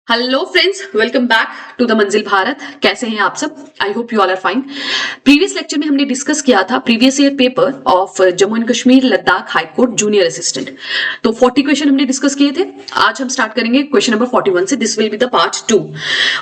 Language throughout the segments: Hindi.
Hello friends, welcome back to the Manzil Bharat. कैसे हैं आप सब? I hope you all are fine. Previous lecture में हमने डिस्कस किया था previous year paper of Jammu and Kashmir Ladakh high court junior assistant. तो 40 क्वेश्चन हमने डिस्कस किए थे। आज हम स्टार्ट करेंगे क्वेश्चन नंबर 41 से। This will be the part 2।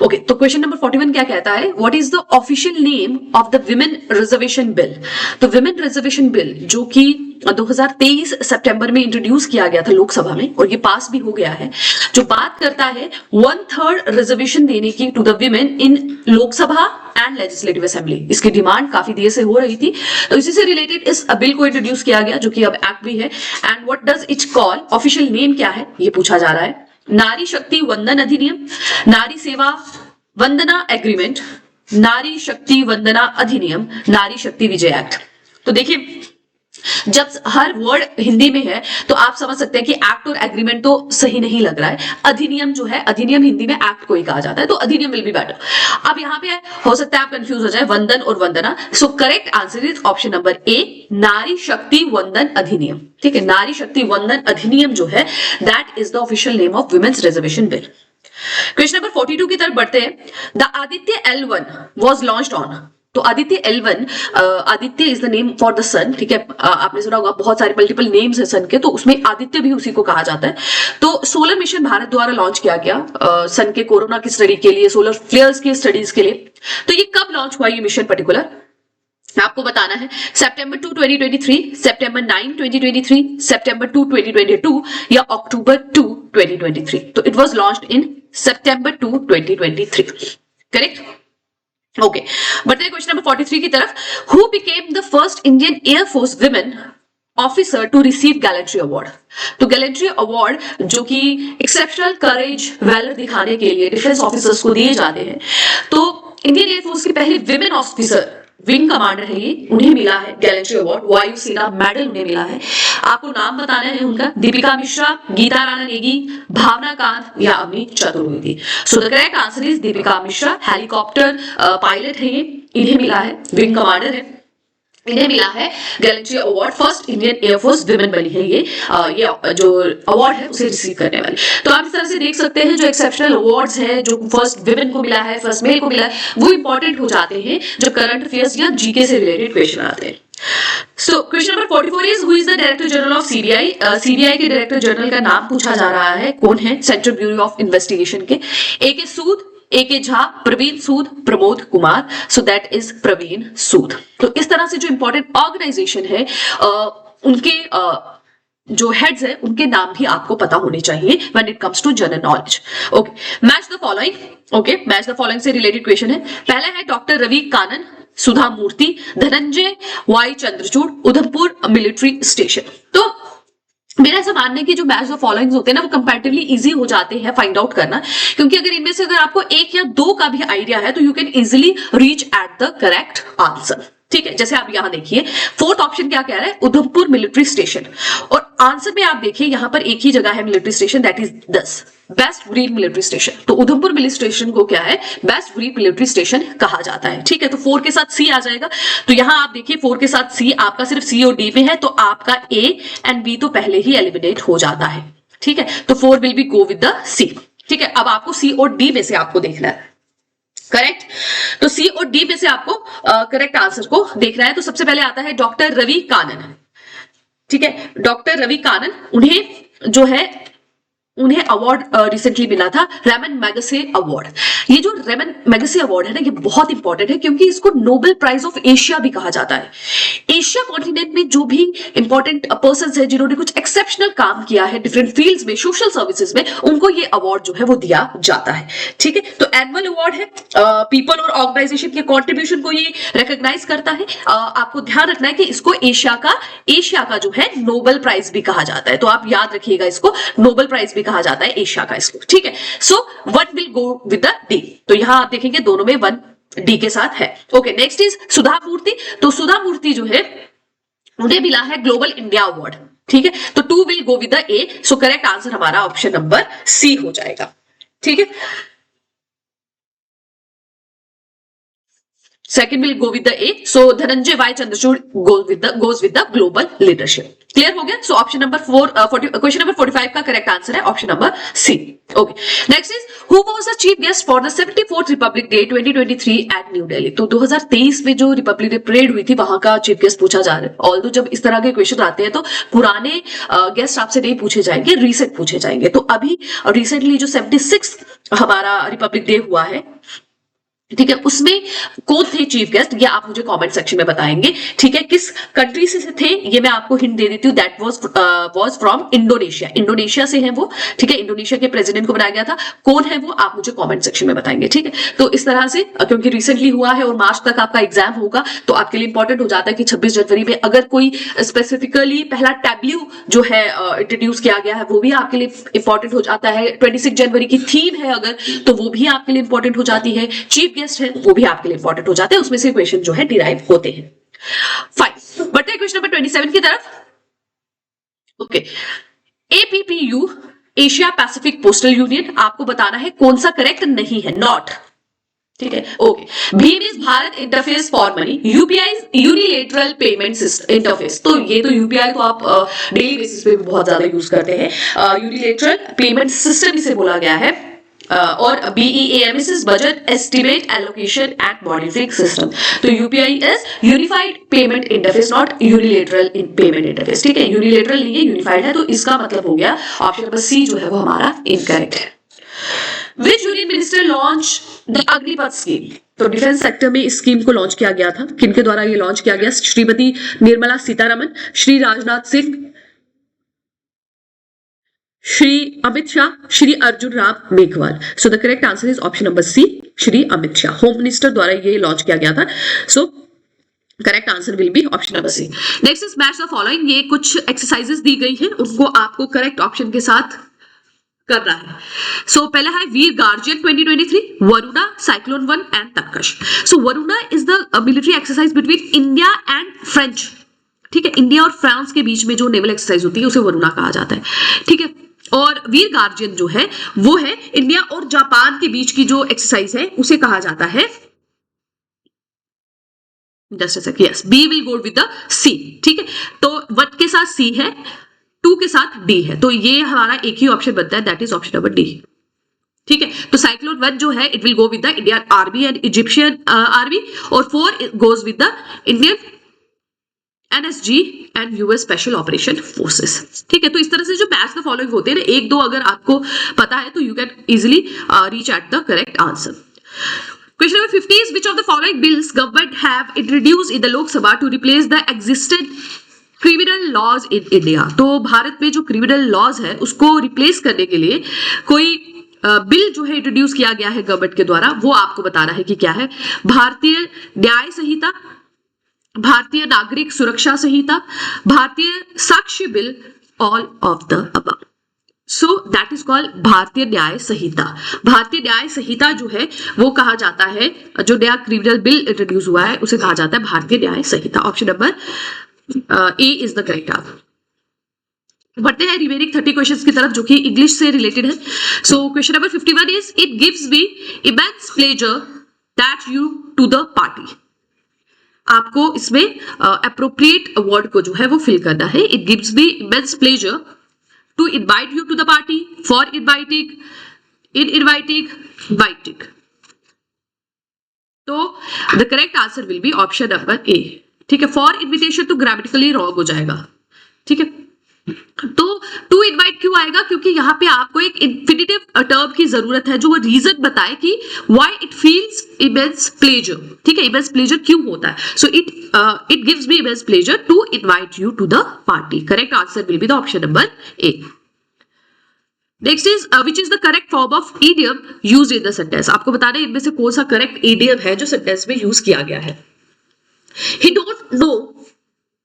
Okay, तो क्वेश्चन नंबर 41 क्या कहता है? What is the official name of the women reservation bill? तो विमेन रिजर्वेशन बिल जो कि 2023 सितंबर में इंट्रोड्यूस किया गया था लोकसभा में और ये पास भी हो गया है, जो बात करता है 1/3 रिजर्वेशन देने की to the women in Lok Sabha and legislative assembly. इसकी डिमांड काफी देर से हो रही थी, तो इसी से रिलेटेड इस बिल को इंट्रोड्यूस किया गया जो कि अब एक्ट भी है। And what does it call? Official name क्या है ये पूछा जा रहा है। नारी शक्ति वंदन अधिनियम, नारी सेवा वंदना एग्रीमेंट, नारी शक्ति वंदना अधिनियम, नारी शक्ति विजय एक्ट। तो देखिए, जब हर वर्ड हिंदी में है तो आप समझ सकते हैं कि एक्ट और एग्रीमेंट तो सही नहीं लग रहा है। अधिनियम जो है, अधिनियम हिंदी में एक्ट को ही कहा जाता है, तो अधिनियम विल बी बेटर। अब यहाँ पे हो सकता है आप कंफ्यूज हो जाए वंदन और वंदना। So correct answer is option number A, Nari Shakti वंदन अधिनियम। ठीक है, नारी शक्ति वंदन अधिनियम जो है that is the official name of women's reservation bill. Question number 42 की तरफ बढ़ते हैं। The Aditya L1 was launched on. तो Aditya L1, Aditya is the name for the sun. ठीक है, आपने सुना होगा बहुत सारे मल्टीपल नेम्स है सन के, तो उसमें आदित्य भी उसी को कहा जाता है। तो सोलर मिशन भारत द्वारा लॉन्च किया गया सन के कोरोना की स्टडी के लिए, सोलर फ्लेयर्स की स्टडीज के लिए। तो ये कब लॉन्च हुआ ये मिशन पर्टिकुलर आपको बताना है। सितंबर 2 2023, सितंबर 9 2023, सितंबर 2 2022 या अक्टूबर 2 2023। तो इट वाज लॉन्च्ड इन सितंबर 2 2023। करेक्ट? ओके, बढ़ते हैं क्वेश्चन नंबर 43 की तरफ। Who became the first Indian air force women officer to receive gallantry award? तो गैलेंट्री अवार्ड जो कि एक्सेप्शनल करेज वैलर दिखाने के लिए डिफेंस ऑफिसर्स को दिए जाते हैं, तो इंडियन एयरफोर्स की पहली विमेन ऑफिसर विंग कमांडर है ये, उन्हें मिला है गैलेंट्री अवार्ड, वायुसेना मेडल उन्हें मिला है। आपको नाम बताना है उनका। दीपिका मिश्रा, गीता राणा नेगी, भावना कांत या अमित चतुर्वेदी। सो the correct answer is Deepika Mishra. Helicopter pilot है ये, इन्हें मिला है, विंग कमांडर है, इन्हें मिला है gallantry award. First Indian air force women बनी है ये जो अवार्ड है उसे रिसीव करने वाली। तो आप इस तरह से देख सकते हैं जो एक्सेप्शनल अवार्ड्स हैं जो फर्स्ट विमेन को मिला है, फर्स्ट मेल को मिला है, वो इंपॉर्टेंट हो जाते हैं जब करंट अफेयर्स या जीके से रिलेटेड क्वेश्चन आते हैं। सो question number 44 is who is the director general of CBI? CBI के डायरेक्टर जनरल का नाम पूछा जा रहा है। कौन है? सेंट्रल ब्यूरो ऑफ इन्वेस्टिगेशन के A.K. Sood, A.K. Jha, Praveen Sood, Pramod Kumar. So that is Praveen Sood. तो इस तरह से जो इंपॉर्टेंट ऑर्गेनाइजेशन है उनके जो हेड्स है उनके नाम भी आपको पता होने चाहिए when it comes to general knowledge. Okay, match the following. Okay, match the following से रिलेटेड क्वेश्चन है। पहला है doctor Ravi Kannan, Sudha Murthy, Dhananjaya Y Chandrachud, Udhampur military station. तो मेरा ऐसा मानना है कि जो मैच द फॉलोइंग्स होते हैं ना वो कंपैरेटिवली इजी हो जाते हैं फाइंड आउट करना, क्योंकि अगर इनमें से अगर आपको एक या दो का भी आइडिया है तो you can easily reach at the correct answer. ठीक है, जैसे आप यहां देखिए फोर्थ ऑप्शन क्या कह रहा है? Udhampur military station. और आंसर में आप देखिए यहां पर एक ही जगह है military station, that is 10 best breed military station. तो उधमपुर मिलिट्री स्टेशन को क्या है? बेस्ट ब्रीड मिलिट्री स्टेशन कहा जाता है। ठीक है, तो 4 के साथ सी आ जाएगा। तो यहां आप देखिए 4 के साथ सी, आपका सिर्फ सी और डी में है, तो आपका ए एंड बी तो पहले ही एलिमिनेट हो जाता है। ठीक है, तो 4 will be go with the C. ठीक है, अब आपको सी और डी में से आपको देखना है। करेक्ट, तो सी और डी में से आपको करेक्ट आंसर को देखना है। तो सबसे पहले आता है डॉक्टर रवि कानन। ठीक है, डॉक्टर रवि कानन, उन्हें अवार्ड रिसेंटली मिला था, रेमन मैगसे अवार्ड। ये जो रेमन मैगसे अवार्ड है ना, ये बहुत इंपॉर्टेंट है क्योंकि इसको नोबेल प्राइज ऑफ एशिया भी कहा जाता है। एशिया कॉन्टिनेंट में जो भी इंपॉर्टेंट पर्संस है जिन्होंने कुछ एक्सेप्शनल काम किया है डिफरेंट फील्ड्स में, सोशल सर्विसेज में, उनको ये अवार्ड जो है वो दिया जाता है। ठीक है, तो एनुअल अवार्ड है, पीपल और ऑर्गेनाइजेशन के कॉन्ट्रीब्यूशन को ये रिकॉग्नाइज करता है। आपको ध्यान रखना है कि इसको एशिया का जो है नोबेल प्राइज भी कहा जाता है, तो आप याद रखिएगा इसको नोबेल प्राइज भी कहा जाता है एशिया का इसको। ठीक है, सो 1 will go with the D. तो यहां आप देखेंगे दोनों में 1 डी के साथ है। ओके, नेक्स्ट इज सुधा मूर्ति। तो सुधा मूर्ति जो है उन्हें मिला है ग्लोबल इंडिया अवार्ड। ठीक है, तो 2 will go with the A. So correct answer हमारा ऑप्शन नंबर सी हो जाएगा। ठीक है, second will go with the A. So Dhananjaya Y Chandrachud goes with the global leadership। Clear हो गया? So option number 4 question number 45 का करेक्ट आंसर है option number C. Okay, next is who was the chief guest for the 74th republic day 2023 at New Delhi. तो 2023 में जो रिपब्लिक डे परेड हुई थी वहां का चीफ गेस्ट पूछा जा रहा है। ऑल्दो जब इस तरह के क्वेश्चन आते हैं तो पुराने गेस्ट आपसे नहीं पूछे जाएंगे, रीसेंट पूछे जाएंगे। तो अभी रिसेंटली जो 76 हमारा रिपब्लिक डे हुआ है, ठीक है, उसमें कौन थे चीफ गेस्ट, ये आप मुझे कमेंट सेक्शन में बताएंगे। ठीक है, किस कंट्री से थे ये मैं आपको हिंट दे देती हूँ। That was from Indonesia. Indonesia से हैं वो। ठीक है, इंडोनेशिया के प्रेसिडेंट को बनाया गया था। कौन है वो आप मुझे कमेंट सेक्शन में बताएंगे। ठीक है, तो इस तरह से क्योंकि रिसेंटली हुआ है और मार्च तक आपका एग्जाम होगा तो आपके लिए इंपॉर्टेंट हो जाता है कि 26 जनवरी में अगर कोई स्पेसिफिकली पहला टैब्ल्यू जो है इंट्रोड्यूस किया गया है वो भी आपके लिए इंपॉर्टेंट हो जाता है। 26 जनवरी की थीम है अगर, तो वो भी आपके लिए इंपॉर्टेंट हो जाती है। चीफ गेस्ट है वो भी आपके लिए इंपॉर्टेंट हो जाते हैं, उसमें से क्वेश्चन जो है डिराइव होते हैं। फाइन, बढ़ते हैं क्वेश्चन नंबर 27 की तरफ। Okay, APPU Asia Pacific Postal Union, आपको बताना है कौन सा करेक्ट नहीं है, नॉट। ठीक है, okay. Bhim is Bharat interface for money, UPI is unilateral payment interface. तो ये तो यूपीआई तो आप डेली बेसिस पे बहुत ज्यादा यूज करते हैं। यूनिलेटरल पेमेंट सिस्टम इसे बोला गया है। और BEAMS is budget estimate allocation and monitoring system. तो UPI is unified payment interface, not unilateral in payment interface. ठीक है, यूनिलेटरल नहीं है, यूनिफाइड है। तो इसका मतलब हो गया ऑप्शन नंबर सी जो है वो हमारा इनकरेक्ट है। Which union minister launch the Agnipath scheme. तो डिफेंस सेक्टर में इस स्कीम को लॉन्च किया गया था। किनके द्वारा ये लॉन्च किया गया? Shrimati Nirmala Sitharaman, Shri Rajnath Singh, Shri Amit Shah, Shri Arjun Ram Meghwal. So the correct answer is option number C, Shri Amit Shah. Home minister द्वारा ये लॉन्च किया गया था। So correct answer will be option number C. Next is match the following. ये कुछ एक्सरसाइजेस दी गई है, उनको आपको करेक्ट ऑप्शन के साथ करना है। सो पहला है Veer guardian 2023, Varuna, cyclone 1 and Tarkash. So Varuna is the military exercise between India and French. ठीक है, इंडिया और फ्रांस के बीच में जो नेवल एक्सरसाइज होती है उसे वरुणा कहा जाता है। ठीक है, और वीर गार्जियन जो है वो है इंडिया और जापान के बीच की जो एक्सरसाइज है उसे कहा जाता है, just a second, yes, B will go with the C. ठीक है, तो 1 के साथ सी है, 2 के साथ डी है, तो ये हमारा एक ही ऑप्शन बनता है, that is option number D. ठीक है, तो साइक्लोन 1 जो है it will go with the Indian army and Egyptian army, और 4 goes with the Indian NSG and US special operation forces. ठीक है, तो इस तरह से जो मैच द फॉलोइंग होते हैं, 1-2 अगर आपको पता है तो you can easily reach at the correct answer. Question number 50 is which of the following bills government have introduced in the Lok Sabha to replace the existing criminal laws in India. तो भारत में जो क्रिमिनल लॉज है उसको रिप्लेस करने के लिए कोई बिल जो है इंट्रोड्यूस किया गया है गवर्नमेंट के द्वारा, वो आपको बताना है कि क्या है। भारतीय न्याय संहिता, भारतीय नागरिक सुरक्षा संहिता, भारतीय साक्ष्य bill, all of the above. So that is called भारतीय न्याय संहिता। भारतीय न्याय संहिता जो है वो कहा जाता है, जो नया क्रिमिनल बिल इंट्रोड्यूस हुआ है उसे कहा जाता है Bharatiya Nyaya Sanhita. Option number A is the correct answer. बढ़ते हैं रिमेनिंग 30 क्वेश्चंस की तरफ जो कि इंग्लिश से रिलेटेड है। So question number 51 is it gives me immense pleasure that you to the party. आपको इसमें अप्रोप्रिएट वर्ड को जो है वो फिल करना है। It gives me immense pleasure to invite you to the party, for inviting, in inviting, biting. तो the correct answer will be option number A. ठीक है, फॉर इन्विटेशन तो ग्रामेटिकली रॉन्ग हो जाएगा। ठीक है, तो टू इनवाइट क्यों आएगा? क्योंकि यहाँ पे आपको एक इन्फिनिटिव टर्म की जरूरत है जो वो रीजन बताए कि why it feels immense pleasure. ठीक है, इमेंस प्लेजर क्यों होता है? So it gives me immense pleasure to invite you to the party. Correct answer will be the option number A. Next is which is the correct form of idiom used in the sentence. आपको बताना है इनमें से कौन सा करेक्ट इडियम है जो सेंटेंस में यूज किया गया है। He don't know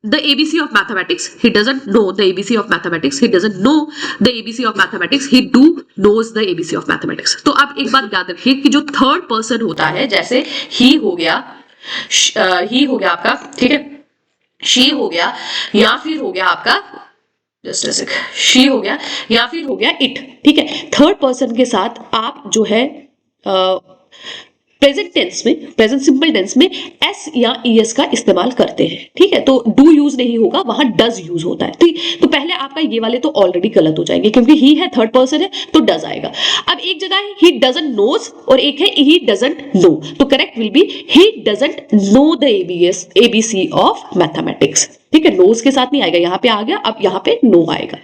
the ABC of mathematics. He doesn't know the ABC of mathematics. He doesn't know the ABC of mathematics. He do knows the ABC of mathematics. तो आप एक बात याद रखिए कि जो थर्ड पर्सन होता है, जैसे he हो गया, he हो गया आपका, ठीक है, she हो गया, या फिर हो गया आपका, जस्ट अ सेक, she हो गया या फिर हो गया it। ठीक है, थर्ड पर्सन के साथ आप जो है प्रेजेंट टेंस में, प्रेजेंट सिंपल टेंस में एस या ईएस का इस्तेमाल करते हैं, ठीक है। तो डू यूज नहीं होगा, वहां डज यूज होता है, ठीक। तो पहले आपका ये वाले तो ऑलरेडी गलत हो जाएंगे, क्योंकि ही है, थर्ड पर्सन है, तो डज आएगा। अब एक जगह है ही डजंट नोज और एक है ही डजंट नो, तो correct will B he doesn't know the ABC of mathematics, ठीक है। नोज के साथ नहीं आएगा, यहां पे आ गया, अब यहां पे नो आएगा।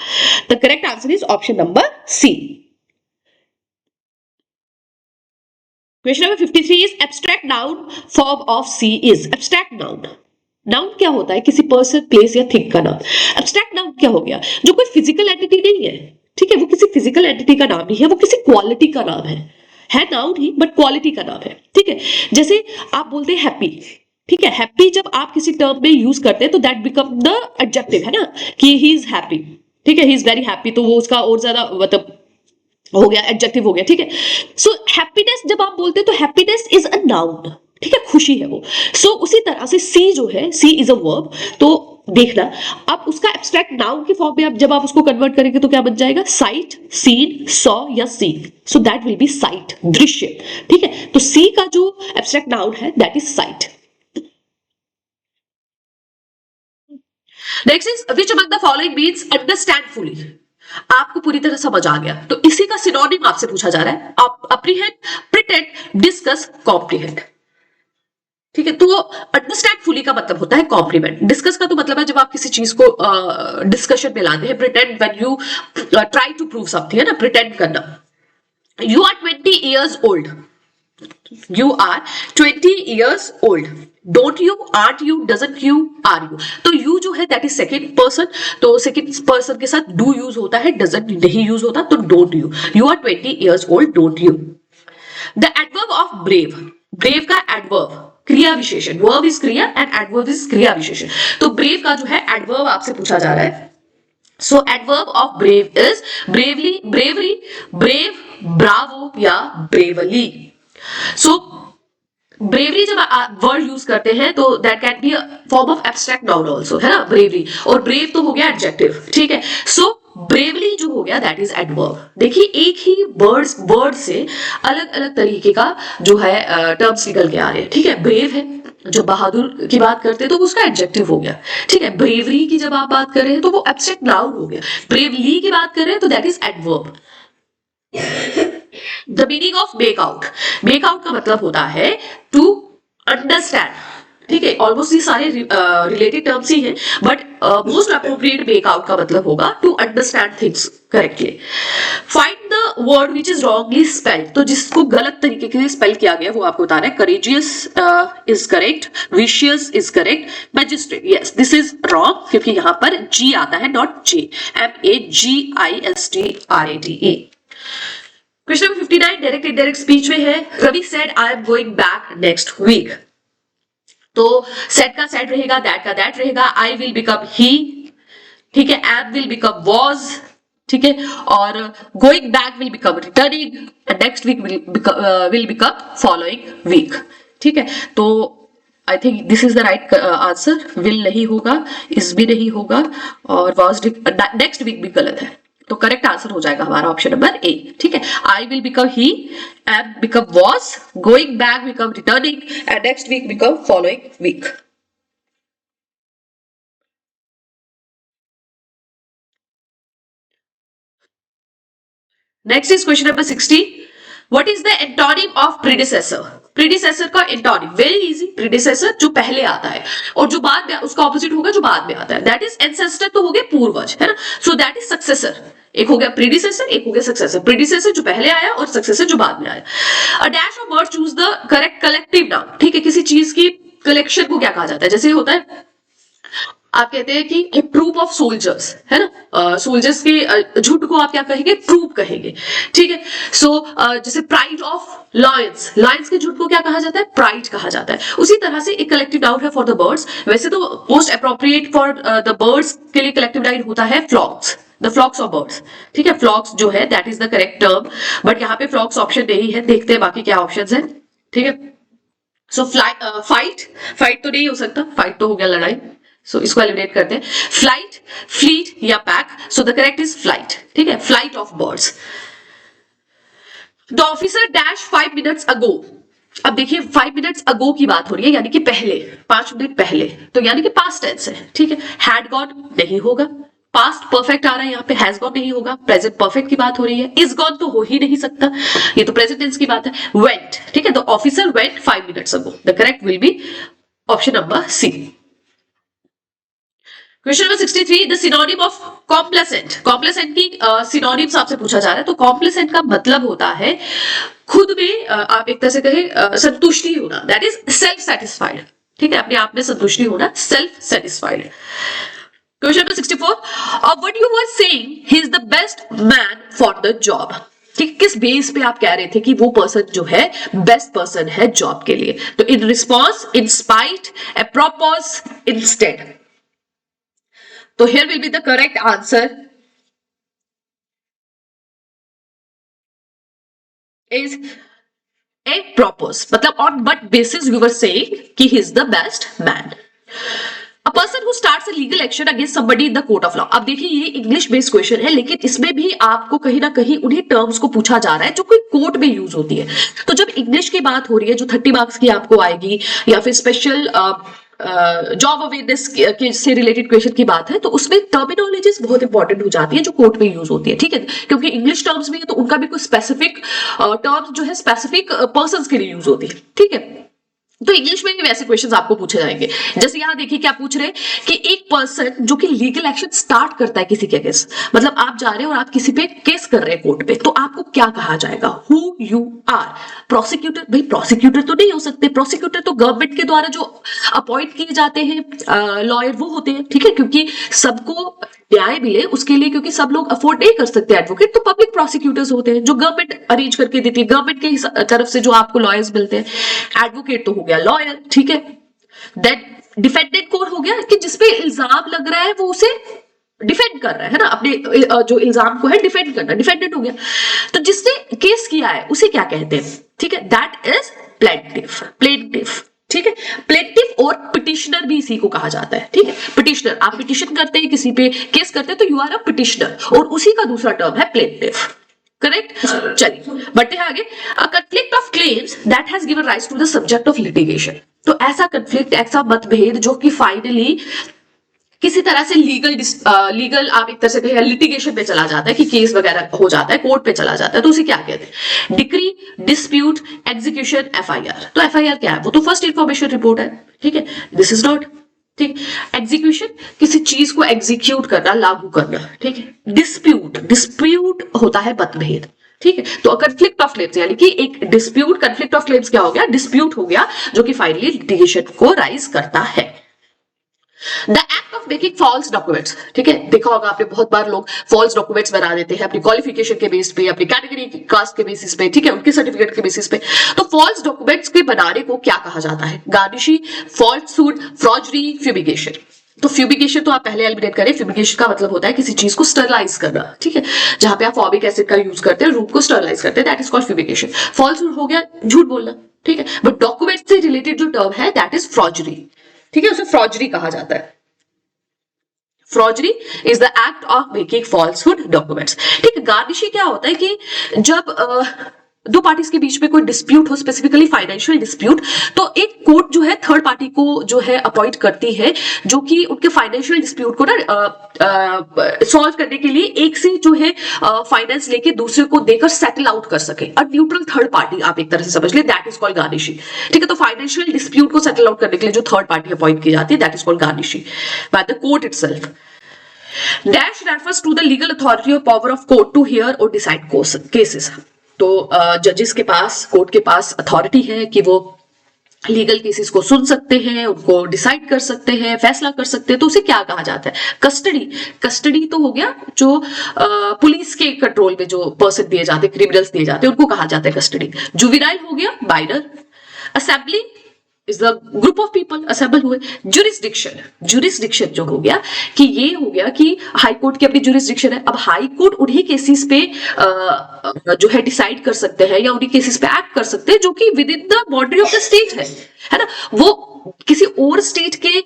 The correct answer is option number C. Question number 53 is abstract noun form of see is. Abstract noun, noun क्या होता है? किसी पर्सन, प्लेस या थिंग का नाम। एब्स्ट्रैक्ट नाउन क्या हो गया? जो कोई फिजिकल एंटिटी नहीं है, ठीक है, वो किसी फिजिकल एंटिटी का नाम नहीं है, वो किसी क्वालिटी का नाम है नाउन ही बट क्वालिटी का नाम है, ठीक है। जैसे आप बोलते हैं हैप्पी, ठीक है, हैप्पी जब आप किसी टर्म में यूज करते हैं तो दैट बिकम द एडजेक्टिव, है ना, कि ही इज हैप्पी, ठीक है, ही इज वेरी हैप्पी, तो वो उसका और ज्यादा मतलब हो गया, एडजेक्टिव हो गया, ठीक है। सो हैप्पीनेस जब आप बोलते हैं तो हैप्पीनेस इज अ नाउन, ठीक है, खुशी है वो। सो उसी तरह से सी जो है, सी इज अ वर्ब, तो देखना आप उसका एब्स्ट्रैक्ट नाउन के फॉर्म में आप जब आप उसको कन्वर्ट करेंगे तो क्या बन जाएगा? साइट, सीन, सॉ या seen. So that will be sight, दृश्य, ठीक है। तो सी का जो एब्स्ट्रैक्ट नाउन है that is sight. Next is which among the following means understand fully. आपको पूरी तरह समझ आ गया, तो इसी का सिनोनिम आपसे पूछा जा रहा है। आप अप्रीहेंड, प्रिटेंड, डिस्कस, कॉम्प्रीहेंड, ठीक है। तो अंडरस्टैंड फुली का मतलब होता है कॉम्प्लीमेंट। डिस्कस का तो मतलब है जब आप किसी चीज को डिस्कशन में लाते हैं। Pretend when you try to prove something, है ना, प्रिटेंड करना। You are 20 years old, you are 20 years old, don't you, aren't you, doesn't you, are you। तो you जो है दैट इज सेकेंड पर्सन, तो सेकेंड पर्सन के साथ do यूज होता है, doesn't नहीं यूज होता, तो don't you। You are 20 years old, don't you। The adverb of brave, brave का adverb क्रिया विशेषण, वर्ब इज क्रिया एंड एडवर्ब इज क्रिया विशेषण। तो ब्रेव का जो है एडवर्ब आपसे पूछा जा रहा है। So adverb of brave is bravely, bravery, brave, bravo या ब्रेवली। सो ब्रेवरी जब वर्ड यूज करते हैं तो that can be form of abstract noun also, है ना, ब्रेवरी। और ब्रेव तो हो गया एडजेक्टिव, ठीक है। सो ब्रेवली जो हो गया दैट इज एडवर्ब। देखिए एक ही वर्ड से अलग अलग तरीके का जो है टर्म्स निकल के आ रहे हैं, ठीक है। ब्रेव है, जो बहादुर की बात करते हैं तो उसका एडजेक्टिव हो गया, ठीक है। ब्रेवरी की जब आप बात कर रहे हैं तो वो एब्स्ट्रैक्ट नाउन हो गया। ब्रेवली की बात कर रहे हैं तो that is adverb. The meaning of make out, make out का मतलब होता है टू अंडरस्टैंड, ठीक है। ऑलमोस्ट ये सारे रिलेटेड टर्म्स ही हैं, but most appropriate make out का मतलब होगा to understand things correctly. Find the word which is wrongly spelled, तो जिसको गलत तरीके से स्पेल किया गया वो आपको बताना है। Courageous is correct, vicious is correct, magistrate yes this is wrong, क्योंकि यहां पर जी आता है, not J, MAGISTRATE। Question number 59 direct indirect speech में है। Ravi said I am going back next week. तो सेड का सेड रहेगा, दैट का दैट रहेगा, आई विल बिकम ही, ठीक है, एम विल बिकम वॉज, ठीक है, और going back will become returning, and next week will become following week, ठीक है। तो I think this is the right answer. Will नहीं होगा, इस भी नहीं होगा, और वॉज नेक्स्ट वीक भी गलत है। तो करेक्ट आंसर हो जाएगा हमारा ऑप्शन नंबर ए, ठीक है। I will become he, am become was, going back become returning, and next week become following week. Next is question number 60। What is the antonym of predecessor. Predecessor का एंटोनिम वेरी इजी, प्रीडिसेसर जो पहले आता है, और जो बाद में उसका ऑपोजिट होगा जो बाद में आता है, दैट इज एंसेस्टर, तो हो गया पूर्वज, है ना। सो दैट इज सक्सेसर। एक हो गया प्रीडिसेसर, एक हो गया सक्सेसर। प्रीडिसेसर जो पहले आया और सक्सेसर जो बाद में आया। A dash of word choose the correct collective noun, ठीक है। किसी चीज की कलेक्शन को क्या कहा जाता है? जैसे होता है आप कहते हैं कि एक ट्रूप ऑफ सोल्जर्स, है ना, सोल्जर्स के झुंड को आप क्या कहेंगे? ट्रूप कहेंगे, ठीक है। सो जैसे प्राइड ऑफ लॉयंस, लॉयंस के झुंड को क्या कहा जाता है? प्राइड कहा जाता है। उसी तरह से एक कलेक्टिव नाउन है फॉर द बर्ड्स। वैसे तो most appropriate for the birds के लिए कलेक्टिव नाउन होता है फ्लॉक्स, द फ्लॉक्स ऑफ बर्ड्स, ठीक है। फ्लॉक्स जो है that is the correct term, but यहाँ पे फ्लॉक्स ऑप्शन नहीं है। देखते हैं बाकी क्या ऑप्शंस है, ठीक है। सो फाइट, फाइट तो नहीं हो सकता, फाइट तो हो गया लड़ाई, सो इसको एलिमिनेट करते हैं। फ्लाइट, फ्लीट या pack, so the correct is flight, ठीक है। Flight of birds. The officer dash 5 minutes अगो, अब देखिए 5 मिनट्स अगो की बात हो रही है, यानी कि पहले, 5 मिनट पहले, तो यानी कि पास्ट टेंस है, ठीक है। हैड गॉन नहीं होगा, पास्ट परफेक्ट आ रहा है यहाँ पे, हैज गॉन नहीं होगा, प्रेजेंट परफेक्ट की बात हो रही है, इज गॉन तो हो ही नहीं सकता, ये तो प्रेजेंट टेंस की बात है। वेंट, ठीक है, the officer went 5 minutes ago, the correct will be option number C. Question number 63, the synonym of complacent. Complacent की सिनोनिम्स आपसे पूछा जा रहा है, तो कॉम्प्लेसेंट का मतलब होता है खुद में आप एक तरह से कहें संतुष्टि होना, दैट इज सेल्फ सेटिस्फाइड, ठीक है, अपने आप में संतुष्टि होना, self satisfied. Question number 64, what you were saying he is the best man for the job. ठीक, किस बेस पे आप कह रहे थे कि वो पर्सन जो है बेस्ट पर्सन है जॉब के लिए, तो in response, in spite, apropos, instead. तो here will be the correct answer is a propose, मतलब on what basis you were saying कि he is the best man. A person who starts a legal action against somebody in the court of law. अब देखिए ये इंग्लिश बेस्ड क्वेश्चन है, लेकिन इसमें भी आपको कहीं ना कहीं उन्हीं टर्म्स को पूछा जा रहा है जो कोई कोर्ट में यूज होती है। तो जब इंग्लिश की बात हो रही है जो 30 मार्क्स की आपको आएगी, या फिर स्पेशल जॉब अवेयरनेस से रिलेटेड क्वेश्चन की बात है, तो उसमें टर्मिनोलॉजीज बहुत इंपॉर्टेंट हो जाती है जो कोर्ट में यूज होती है, ठीक है, क्योंकि इंग्लिश टर्म्स में है तो उनका भी कोई स्पेसिफिक टर्म्स जो है स्पेसिफिक पर्संस के लिए यूज होती है, ठीक है। तो इंग्लिश में भी वैसे क्वेश्चंस आपको पूछे जाएंगे, जैसे यहां देखिए क्या पूछ रहे हैं कि एक पर्सन जो कि लीगल एक्शन स्टार्ट करता है किसी के अगेंस्ट, मतलब आप जा रहे हैं और आप किसी पे केस कर रहे हैं कोर्ट पे, तो आपको क्या कहा जाएगा, हु यू आर। प्रोसिक्यूटर, भाई प्रोसिक्यूटर तो नहीं हो सकते, प्रोसिक्यूटर तो गवर्नमेंट के द्वारा जो अपॉइंट किए जाते हैं लॉयर वो होते हैं, ठीक है, क्योंकि सबको न्याय मिले उसके लिए, क्योंकि सब लोग अफोर्ड नहीं कर सकते एडवोकेट, तो पब्लिक प्रोसिक्यूटर्स होते हैं जो गवर्नमेंट अरेंज करके देती है, गवर्नमेंट के तरफ से जो आपको लॉयर्स मिलते हैं। एडवोकेट तो हो गया लॉयर, ठीक है। देन डिफेंडेंट कौन हो गया कि जिसपे इल्जाम लग रहा है वो उसे डिफेंड कर रहा है ना, अपने जो इल्जाम को है डिफेंड करना, डिफेंडेंट हो गया। तो जिसने केस किया है उसे क्या कहते हैं, ठीक है, दैट इज प्लेंटिफ, प्लेंटिफ, ठीक है। प्लेंटिफ और पिटिशनर भी इसी को कहा जाता है, ठीक है। पिटिशनर, आप पिटिशन करते हैं किसी पे, केस करते हैं, तो यू आर अ पिटिशनर, और उसी का दूसरा टर्म है प्लेंटिफ, करेक्ट। चलिए बढ़ते हैं आगे। A conflict of claims that has given rise to the subject of litigation. तो ऐसा कॉन्फ्लिक्ट, ऐसा मतभेद जो कि फाइनली किसी तरह से लीगल आप एक तरह से कहें लिटिगेशन पे चला जाता है, कि केस वगैरह हो जाता है, कोर्ट पे चला जाता है, तो उसे क्या कहते हैं, डिक्री, डिस्प्यूट, एग्जीक्यूशन, एफआईआर। तो एफआईआर क्या है, वो तो फर्स्ट इंफॉर्मेशन रिपोर्ट है, ठीक है, दिस इज नॉट, ठीक। एग्जीक्यूशन, किसी चीज को एग्जीक्यूट करना, लागू करना, ठीक है। डिस्प्यूट, डिस्प्यूट होता है मतभेद, ठीक है। तो कॉन्फ्लिक्ट ऑफ क्लेम्स यानी कि एक डिस्प्यूट, कॉन्फ्लिक्ट ऑफ क्लेम्स क्या हो गया, डिस्प्यूट हो गया जो कि फाइनली लिटिगेशन को राइज करता है। The act of making false documents, ठीक है, देखा होगा आपने बहुत बार लोग फॉल्स डॉक्यूमेंट्स बना देते हैं अपनी क्वालिफिकेशन के बेस पे, अपनी कैटेगरी कास्ट के बेसिस पे, ठीक है, उनके सर्टिफिकेट के बेसिस पे। तो फॉल्स डॉक्यूमेंट्स के बनाने को क्या कहा जाता है, गार्निशी, फॉल्सहुड, फ्रॉडरी, फ्यूमिगेशन। तो फ्यूमिगेशन तो आप पहले एलिमिनेट करें, फ्यूमिगेशन का मतलब होता है किसी चीज को स्टरलाइज करना, ठीक है, जहां पे आप फॉर्मिक एसिड का यूज करते हैं, रूप को स्टरलाइज करते हैं, that is called fumigation. Falsehood हो गया झूठ बोलना, ठीक है, बट डॉक्यूमेंट से रिलेटेड जो टर्म है दैट इज फ्रॉडरी, ठीक है, उसे फ्रॉडरी कहा जाता है। Forgery is the act of making falsehood documents, ठीक है। गार्निशी क्या होता है कि जब दो पार्टीज के बीच में कोई डिस्प्यूट हो, स्पेसिफिकली फाइनेंशियल डिस्प्यूट, तो एक कोर्ट जो है थर्ड पार्टी को जो है अपॉइंट करती है, जो कि उनके फाइनेंशियल डिस्प्यूट को ना सॉल्व करने के लिए एक से जो है फाइनेंस लेके दूसरे को देकर सेटल आउट कर सके, अ न्यूट्रल थर्ड पार्टी आप एक तरह से समझ ले, दैट इज कॉल्ड गार्निशी, ठीक है। तो फाइनेंशियल डिस्प्यूट को सेटल आउट करने के लिए जो थर्ड पार्टी अपॉइंट की जाती है that is called garnishee by the court itself. Dash refers to the legal authority or power of court to hear or decide cases. तो जजेस के पास, कोर्ट के पास अथॉरिटी है कि वो लीगल केसेस को सुन सकते हैं, उनको डिसाइड कर सकते हैं, फैसला कर सकते हैं, तो उसे क्या कहा जाता है, कस्टडी। कस्टडी तो हो गया जो पुलिस के कंट्रोल में जो पर्सन दिए जाते हैं, क्रिमिनल्स दिए जाते हैं, उनको कहा जाता है कस्टडी। जुवेनाइल हो गया minor. Assembly is the group of people assemble हुए। जुरिस्डिक्शन, जुरिस्डिक्शन जो हो गया कि ये हो गया कि हाई कोर्ट की अपनी जुरिस्डिक्शन है, अब हाई कोर्ट उन्हीं केसेस पे जो है डिसाइड कर सकते हैं या उन्हीं केसेस पे एक्ट कर सकते हैं जो कि with in the boundary of the state है ना, वो किसी और स्टेट के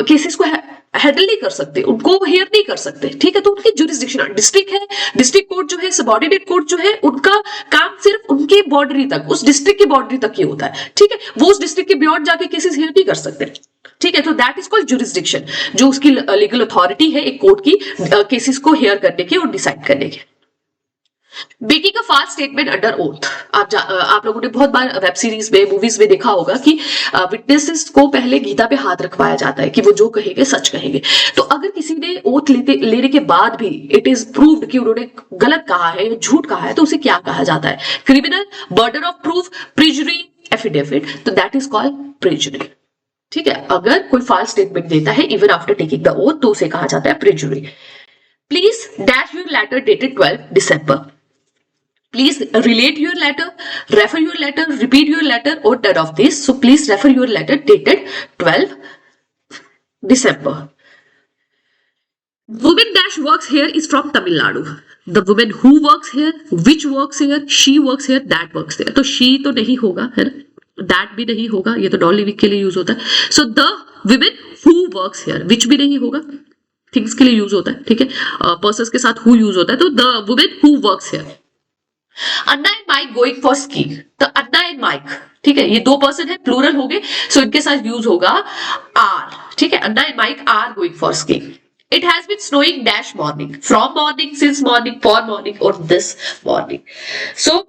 केसेस को हैंडल नहीं कर सकते, उनको हेयर नहीं कर सकते, ठीक है। तो उनकी जुरिस्डिक्शन डिस्ट्रिक्ट है, डिस्ट्रिक्ट कोर्ट जो है, सबऑर्डिनेट कोर्ट जो है, उनका काम सिर्फ उनके बाउंड्री तक, उस डिस्ट्रिक्ट की बाउंड्री तक ही होता है, ठीक है। वो उस डिस्ट्रिक्ट के बियॉन्ड जाके केसेस हेयर नहीं कर सकते, ठीक है। तो दैट इज कॉल्ड जुरिस्डिक्शन, जो उसकी लीगल अथॉरिटी है एक कोर्ट की केसेस को हेयर करने की और डिसाइड करने की। Making a false statement under oath, आप लोगों ने बहुत बार वेब सीरीज में, मूवीज में देखा होगा कि विटनेसेस को पहले गीता पे हाथ रखवाया जाता है कि वो जो कहेंगे सच कहेंगे। तो अगर किसी ने ओथ लेने के बाद भी इट इज प्रूव्ड कि उन्होंने गलत कहा है या झूठ कहा है, तो उसे क्या कहा जाता है? Criminal, burden of proof, perjury, affidavit. तो दैट इज कॉल्ड प्रिजरी, ठीक है। अगर कोई फाल्स स्टेटमेंट देता है even after taking the oath, तो उसे कहा जाता है perjury. Please dash your letter dated 12 December. Please relate your letter, refer your letter, repeat your letter, or none of this. So please refer your letter dated 12 December. Woman dash works here is from Tamil Nadu. The woman who works here, which works here, she works here, that works there. तो she तो नहीं होगा, है ना, that भी नहीं होगा, ये तो नॉन लिविंग के लिए यूज होता है। So the women who works here, which भी नहीं होगा, थिंग्स के लिए यूज होता है, ठीक है। पर्सन्स के साथ who यूज होता है, तो the women who works here. Anna and Mike going for skiing, तो अन्ना एंड माइक, ठीक है, ये दो पर्सन है, प्लूरल हो गए, सो इनके साथ यूज होगा आर, ठीक है। Anna and Mike are going for skiing. It has been snowing dash morning, from morning, since morning, for morning और दिस मॉर्निंग। सो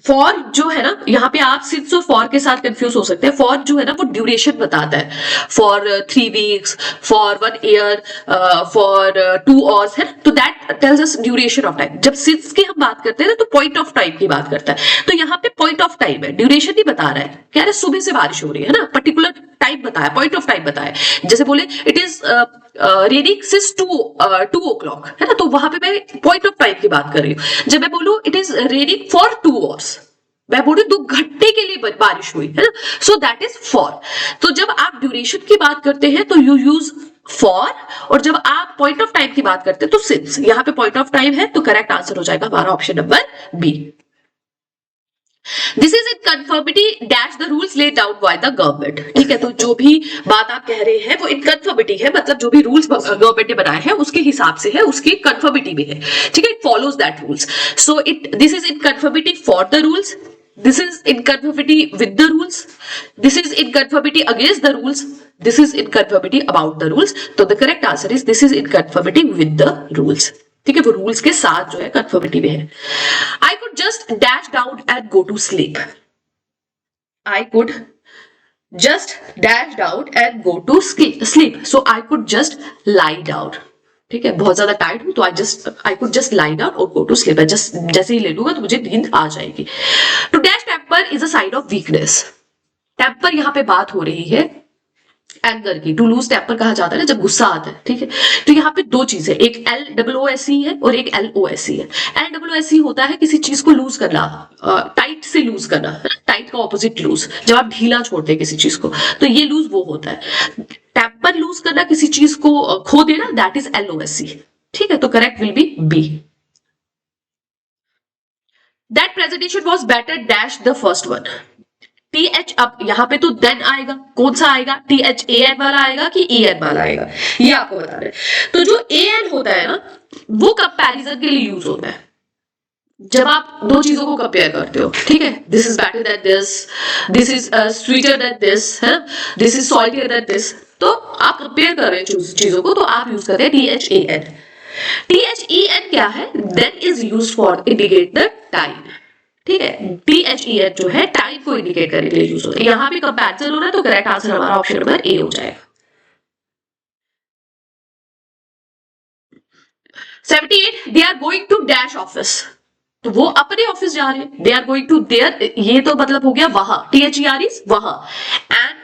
फॉर जो है ना, यहाँ पे आप सिंस और फॉर के साथ कंफ्यूज हो सकते हैं। फॉर जो है ना वो ड्यूरेशन बताता है, for 3 weeks, for 1 year, for 2 hours, है। तो that tells us duration of time. जब सिंस की हम बात करते हैं ना, तो पॉइंट ऑफ टाइम की बात करता है। तो यहाँ पे पॉइंट ऑफ टाइम है, ड्यूरेशन नहीं बता रहा है, कह रहे सुबह से बारिश हो रही है ना, पर्टिकुलर टाइम बताया, पॉइंट ऑफ टाइम बताया। जैसे बोले it is raining since 2 o'clock, है ना, तो वहां पे मैं पॉइंट ऑफ टाइम की बात कर रही हूँ। जब मैं बोलूं it is raining for 2 hours, मैं बोलूं 2 घंटे के लिए बारिश हुई, है ना, सो दैट इज फॉर। तो जब आप ड्यूरेशन की बात करते हैं तो यू यूज फॉर, और जब आप पॉइंट ऑफ टाइम की बात करते हैं तो सिंस। यहाँ पे पॉइंट ऑफ टाइम है, तो करेक्ट आंसर हो जाएगा हमारा option number B. This is in conformity dash the rules laid down by the government, ठीक है। तो जो भी बात आप कह रहे हैं वो इन कन्फर्मिटी है, मतलब जो भी रूल्स गवर्नमेंट ने बनाए हैं उसके हिसाब से है, उसकी कन्फर्मिटी में है, ठीक है। It follows that rules, so this is in conformity for the rules, this is in conformity with the rules, this is in conformity against the rules, this is in conformity about the rules. तो the correct answer is this is in conformity with the rules, ठीक है। वो रूल्स के साथ जो है conformity में है। I could just dash down and go to sleep. I could just dash down and go to sleep. So I could just lie down, ठीक है। बहुत ज्यादा टायर्ड हूं तो I could just lie down और गो टू स्लीप। जैसे ही ले लूंगा तो मुझे नींद आ जाएगी। To dash temper is a sign of weakness. Temper यहाँ पे बात हो रही है एंगर की। टू लूज टेम्पर कहा जाता है ना जब गुस्सा आता है, ठीक है। तो यहाँ पे दो चीजें, एक LOOSE है और एक LOSE है। LOOSE होता है किसी चीज को लूज करना, टाइट से लूज करना, टाइट का ऑपोजिट लूज, जब आप ढीला छोड़ते हैं किसी चीज को, तो ये लूज वो होता है। टेम्पर लूज करना, किसी चीज को खो देना, दैट इज LOSE, ठीक है। तो correct will be B. That presentation was better dash the first one. TH, अब यहाँ पे तो देन आएगा, कौन सा आएगा? THAN वाला आएगा कि EN वाला आएगा, ये आपको बता रहे। तो जो AN होता है ना, वो कंपैरिजन के लिए यूज होता है, जब आप दो चीजों को कंपेयर करते हो, ठीक है। This is better than this is sweeter than this, है ना, दिस इज सॉल्टियर देन दिस। तो आप कंपेयर कर रहे हैं चीजों को, तो आप यूज कर रहे हैं THAN। THEN क्या है? Then is use for indicate the time, ठीक है। THEN जो है टाइम को इंडिकेट करने के लिए यूज होता है। यहाँ पे कंपैरिजन हो रहा है, तो करेक्ट आंसर हमारा ऑप्शन नंबर ए हो जाएगा। 78 they are going to dash office, तो वो अपने ऑफिस जा रहे हैं। They are going to there, ये तो मतलब हो गया वहां, THER इज वहां, एंड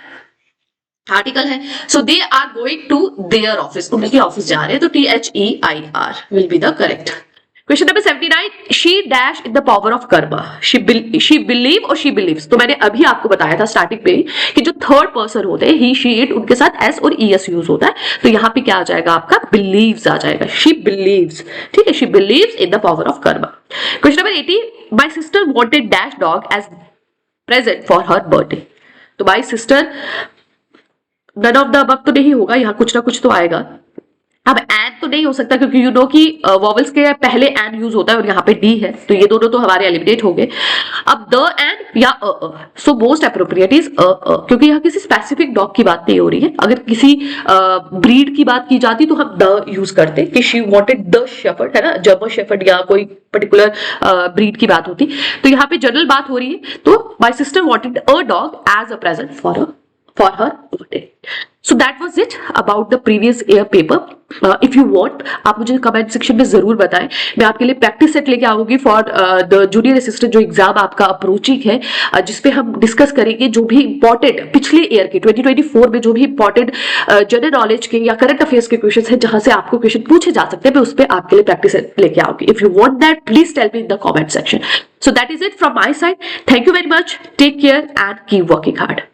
आर्टिकल है, so they are going to their office, उनके ऑफिस जा रहे हैं, तो THEIR will be the correct. Question number 79, she dash in the power of Karma. She believe और शी बिलीव्स। तो मैंने अभी आपको बताया था स्टार्टिंग में कि जो थर्ड पर्सन होते हैं, ही शी इट, उनके साथ S और ES यूज होता है। तो यहाँ पे क्या आ जाएगा आपका? बिलीव्स आ जाएगा। शी बिलीव्स, ठीक है, she believes in the power of karma. Question number 80, my sister wanted dash dog as present for her birthday. तो my sister none of the above तो नहीं होगा, यहाँ कुछ ना कुछ तो आएगा। अब एंड तो नहीं हो सकता क्योंकि यू नो कि वॉवल्स के पहले एंड यूज होता है और यहाँ पे डी है, तो ये दोनों तो हमारे एलिमिनेट हो गए। अब द एंड या सो मोस्ट अप्रोप्रिएट इज क्योंकि यहाँ किसी स्पेसिफिक डॉग की बात नहीं हो रही है। अगर किसी ब्रीड की बात की जाती तो हम द यूज करते कि शी वांटेड द शेफर्ड, है ना, जर्मन शेफर्ड या कोई पर्टिकुलर ब्रीड की बात होती। तो यहाँ पे जनरल बात हो रही है, तो my sister wanted a dog as a present for her birthday. So that was it about the previous year paper. If you want, आप मुझे कमेंट सेक्शन में जरूर बताएं, मैं आपके लिए प्रैक्टिस सेट लेके आऊंगी फॉर द जूनियर असिस्टेंट जो एग्जाम आपका अप्रोचिंग है, जिसपे हम डिस्कस करेंगे जो भी इंपॉर्टेंट पिछले ईयर के 2024 में जो भी इंपॉर्टेंट जनरल नॉलेज के या करंट अफेयर्स के क्वेश्चन हैं जहां से आपको क्वेश्चन पूछे जा सकते हैं, मैं उस पर आपके लिए प्रैक्टिस सेट लेके आऊंगी। If you want that please tell me in the comment section. So that is it from my side. Thank you very much. Take care and keep working hard.